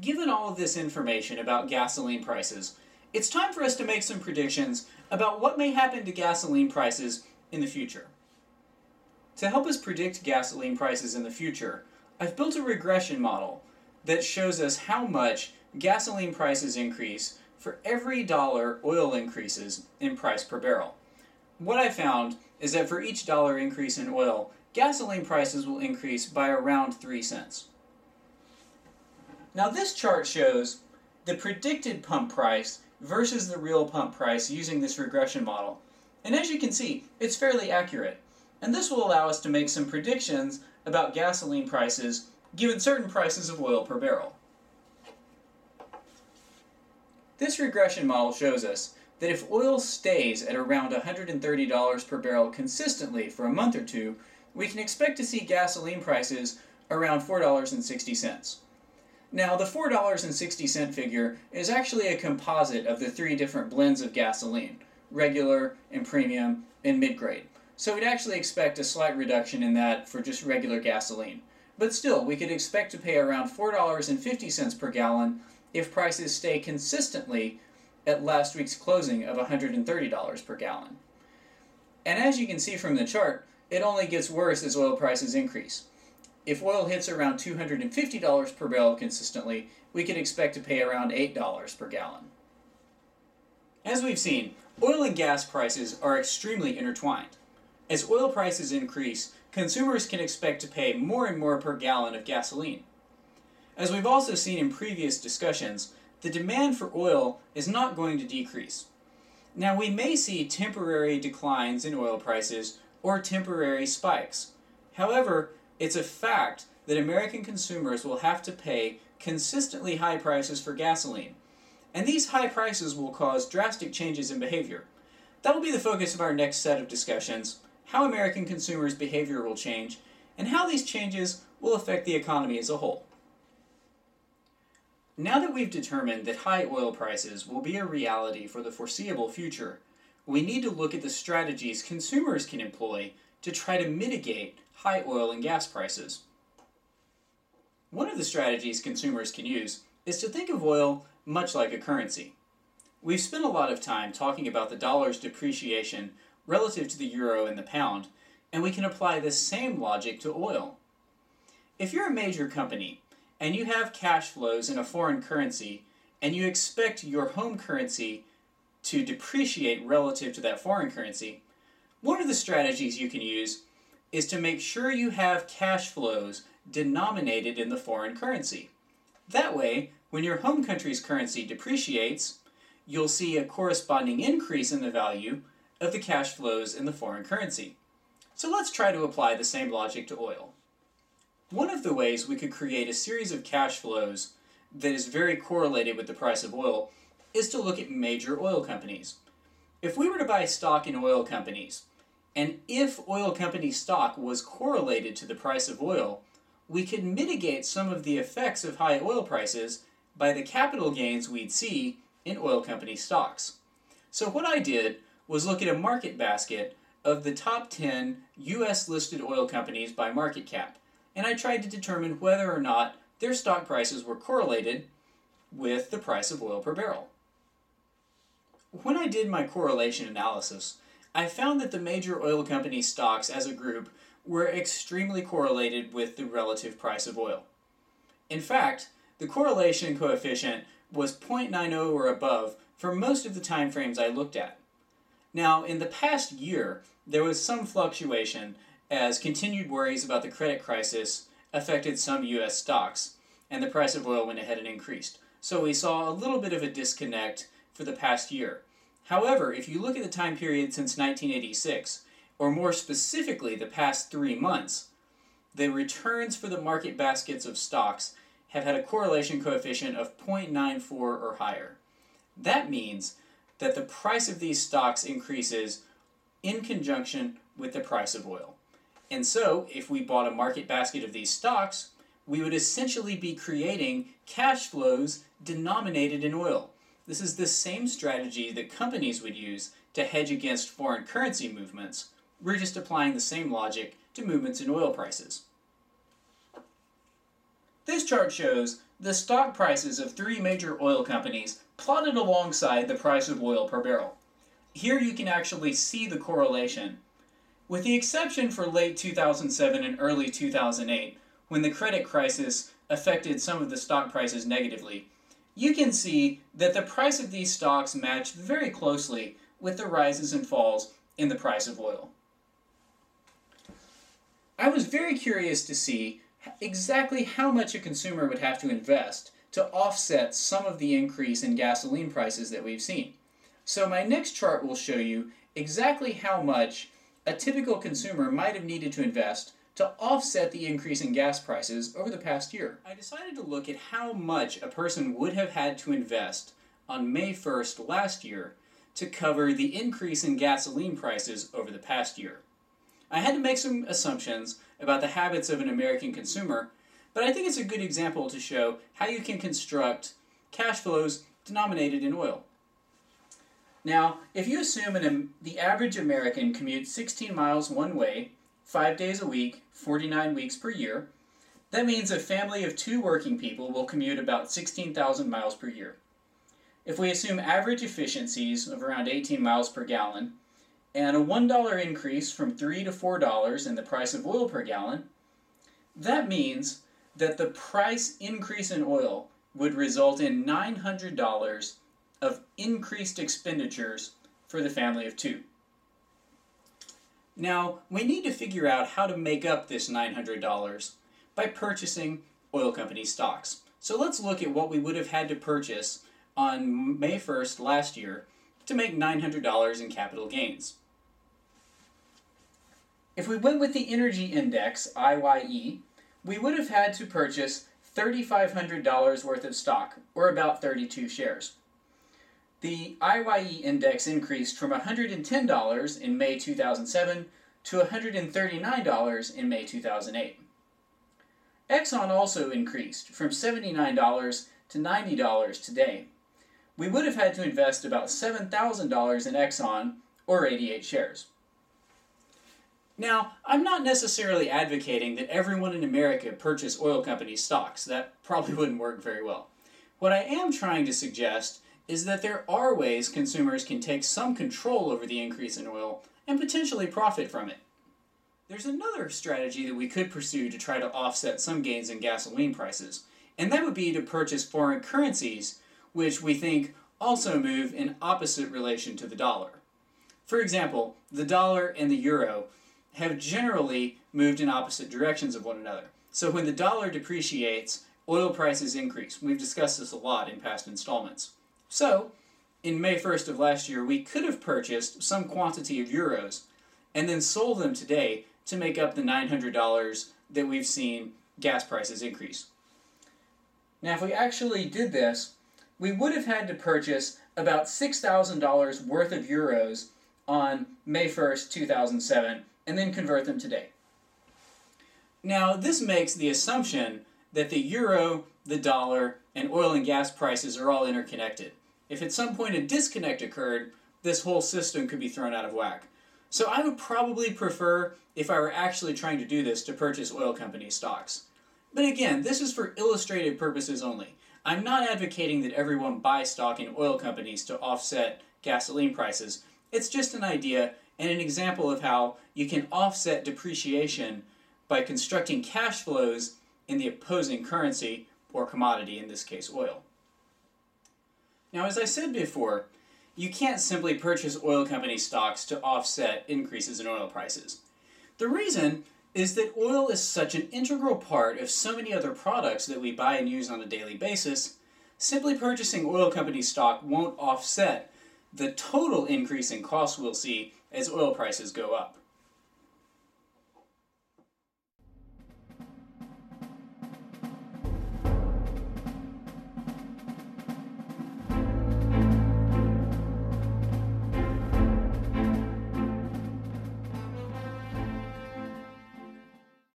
given all of this information about gasoline prices, it's time for us to make some predictions about what may happen to gasoline prices in the future. To help us predict gasoline prices in the future, I've built a regression model that shows us how much gasoline prices increase for every dollar oil increases in price per barrel. What I found is that for each dollar increase in oil, gasoline prices will increase by around 3 cents. Now this chart shows the predicted pump price versus the real pump price using this regression model. And as you can see, it's fairly accurate. And this will allow us to make some predictions about gasoline prices given certain prices of oil per barrel. This regression model shows us that if oil stays at around $130 per barrel consistently for a month or two, we can expect to see gasoline prices around $4.60. Now, the $4.60 figure is actually a composite of the 3 different blends of gasoline, regular and premium and mid-grade. So we'd actually expect a slight reduction in that for just regular gasoline. But still, we could expect to pay around $4.50 per gallon if prices stay consistently at last week's closing of $130 per gallon. And as you can see from the chart, it only gets worse as oil prices increase. If oil hits around $250 per barrel consistently, we could expect to pay around $8 per gallon. As we've seen, oil and gas prices are extremely intertwined. As oil prices increase, consumers can expect to pay more and more per gallon of gasoline. As we've also seen in previous discussions, the demand for oil is not going to decrease. Now, we may see temporary declines in oil prices or temporary spikes. However, it's a fact that American consumers will have to pay consistently high prices for gasoline, and these high prices will cause drastic changes in behavior. That will be the focus of our next set of discussions: how American consumers' behavior will change, and how these changes will affect the economy as a whole. Now that we've determined that high oil prices will be a reality for the foreseeable future, we need to look at the strategies consumers can employ to try to mitigate high oil and gas prices. One of the strategies consumers can use is to think of oil much like a currency. We've spent a lot of time talking about the dollar's depreciation relative to the euro and the pound, and we can apply this same logic to oil. If you're a major company and you have cash flows in a foreign currency and you expect your home currency to depreciate relative to that foreign currency, one of the strategies you can use is to make sure you have cash flows denominated in the foreign currency. That way, when your home country's currency depreciates, you'll see a corresponding increase in the value of the cash flows in the foreign currency. So let's try to apply the same logic to oil. One of the ways we could create a series of cash flows that is very correlated with the price of oil is to look at major oil companies. If we were to buy stock in oil companies, and if oil company stock was correlated to the price of oil, we could mitigate some of the effects of high oil prices by the capital gains we'd see in oil company stocks. So what I did was look at a market basket of the top 10 US listed oil companies by market cap, and I tried to determine whether or not their stock prices were correlated with the price of oil per barrel. When I did my correlation analysis, I found that the major oil company stocks as a group were extremely correlated with the relative price of oil. In fact, the correlation coefficient was 0.90 or above for most of the time frames I looked at. Now, in the past year, there was some fluctuation as continued worries about the credit crisis affected some US stocks, and the price of oil went ahead and increased. So we saw a little bit of a disconnect for the past year. However, if you look at the time period since 1986, or more specifically the past 3 months, the returns for the market baskets of stocks have had a correlation coefficient of 0.94 or higher. That means that the price of these stocks increases in conjunction with the price of oil. And so, if we bought a market basket of these stocks, we would essentially be creating cash flows denominated in oil. This is the same strategy that companies would use to hedge against foreign currency movements. We're just applying the same logic to movements in oil prices. This chart shows the stock prices of three major oil companies plotted alongside the price of oil per barrel. Here you can actually see the correlation. With the exception for late 2007 and early 2008, when the credit crisis affected some of the stock prices negatively, you can see that the price of these stocks matched very closely with the rises and falls in the price of oil. I was very curious to see exactly how much a consumer would have to invest to offset some of the increase in gasoline prices that we've seen. So my next chart will show you exactly how much a typical consumer might have needed to invest to offset the increase in gas prices over the past year. I decided to look at how much a person would have had to invest on May 1st last year to cover the increase in gasoline prices over the past year. I had to make some assumptions about the habits of an American consumer, but I think it's a good example to show how you can construct cash flows denominated in oil. Now, if you assume the average American commutes 16 miles one way, 5 days a week, 49 weeks per year, that means a family of 2 working people will commute about 16,000 miles per year. If we assume average efficiencies of around 18 miles per gallon, and a $1 increase from $3 to $4 in the price of oil per gallon, that means that the price increase in oil would result in $900 of increased expenditures for the family of 2. Now, we need to figure out how to make up this $900 by purchasing oil company stocks. So let's look at what we would have had to purchase on May 1st last year to make $900 in capital gains. If we went with the energy index, IYE, we would have had to purchase $3,500 worth of stock, or about 32 shares. The IYE index increased from $110 in May 2007 to $139 in May 2008. Exxon also increased from $79 to $90 today. We would have had to invest about $7,000 in Exxon, or 88 shares. Now, I'm not necessarily advocating that everyone in America purchase oil company stocks. That probably wouldn't work very well. What I am trying to suggest is that there are ways consumers can take some control over the increase in oil and potentially profit from it. There's another strategy that we could pursue to try to offset some gains in gasoline prices, and that would be to purchase foreign currencies, which we think also move in opposite relation to the dollar. For example, the dollar and the euro have generally moved in opposite directions of one another. So when the dollar depreciates, oil prices increase. We've discussed this a lot in past installments. So, in May 1st of last year, we could have purchased some quantity of euros and then sold them today to make up the $900 that we've seen gas prices increase. Now, if we actually did this, we would have had to purchase about $6,000 worth of euros on May 1st, 2007, and then convert them today. Now, this makes the assumption that the euro, the dollar, and oil and gas prices are all interconnected. If at some point a disconnect occurred, this whole system could be thrown out of whack. So I would probably prefer, if I were actually trying to do this, to purchase oil company stocks. But again, this is for illustrative purposes only. I'm not advocating that everyone buy stock in oil companies to offset gasoline prices. It's just an idea and an example of how you can offset depreciation by constructing cash flows in the opposing currency or commodity, in this case oil. Now, as I said before, you can't simply purchase oil company stocks to offset increases in oil prices. The reason is that oil is such an integral part of so many other products that we buy and use on a daily basis, simply purchasing oil company stock won't offset the total increase in costs we'll see as oil prices go up.